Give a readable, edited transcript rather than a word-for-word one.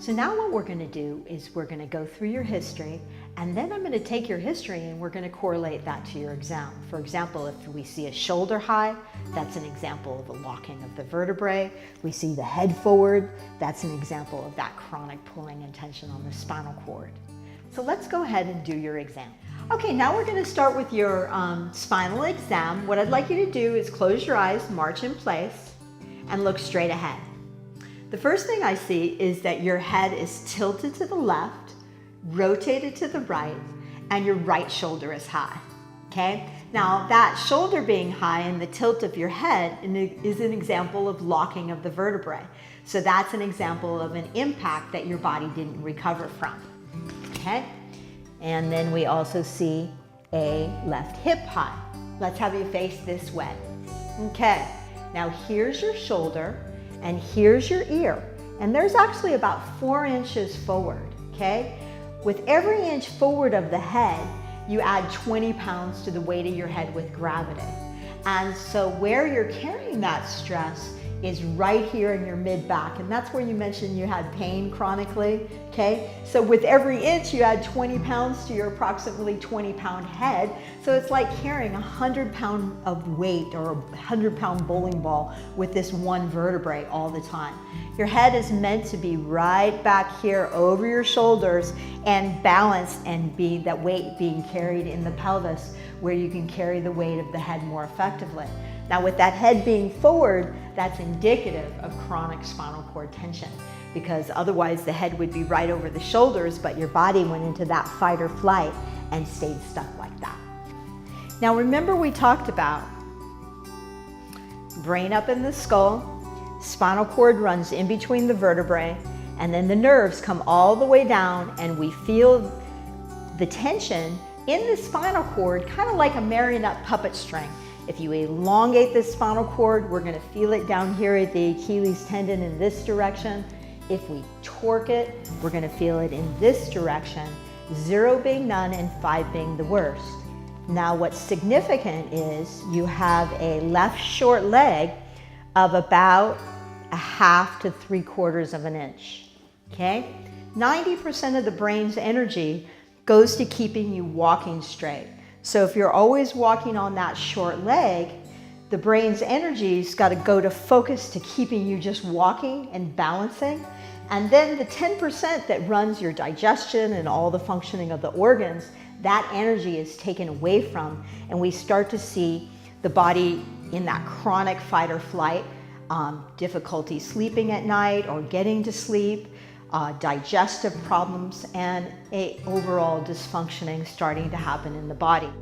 So now what we're going to do is we're going to go through your history, and then I'm going to take your history and we're going to correlate that to your exam. For example, if we see a shoulder high, that's an example of a locking of the vertebrae. We see the head forward, that's an example of that chronic pulling and tension on the spinal cord. So let's go ahead and do your exam. Okay, now we're going to start with your spinal exam. What I'd like you to do is close your eyes, march in place, and look straight ahead. The first thing I see is that your head is tilted to the left, rotated to the right, and your right shoulder is high, okay? Now that shoulder being high and the tilt of your head is an example of locking of the vertebrae. So that's an example of an impact that your body didn't recover from, okay? And then we also see a left hip high. Let's have you face this way. Okay, now here's your shoulder and here's your ear. And there's actually about 4 inches forward, okay? With every inch forward of the head, you add 20 pounds to the weight of your head with gravity. And so where you're carrying that stress is right here in your mid-back, and that's where you mentioned you had pain chronically, okay? So with every inch, you add 20 pounds to your approximately 20-pound head, so it's like carrying 100 pound of weight or a 100-pound bowling ball with this one vertebrae all the time. Your head is meant to be right back here over your shoulders and balanced, and that weight being carried in the pelvis where you can carry the weight of the head more effectively. Now with that head being forward, that's indicative of chronic spinal cord tension, because otherwise the head would be right over the shoulders, but your body went into that fight or flight and stayed stuck like that. Now remember, we talked about brain up in the skull, spinal cord runs in between the vertebrae, and then the nerves come all the way down, and we feel the tension in the spinal cord kind of like a marionette puppet string. If you elongate the spinal cord, we're going to feel it down here at the Achilles tendon in this direction. If we torque it, we're going to feel it in this direction, 0 being none and 5 being the worst. Now what's significant is you have a left short leg of about 1/2 to 3/4 of an inch, okay? 90% of the brain's energy goes to keeping you walking straight. So if you're always walking on that short leg, the brain's energy's got to go to focus to keeping you just walking and balancing. And then the 10% that runs your digestion and all the functioning of the organs, that energy is taken away from, and we start to see the body in that chronic fight or flight, difficulty sleeping at night or getting to sleep, digestive problems, and overall dysfunctioning starting to happen in the body.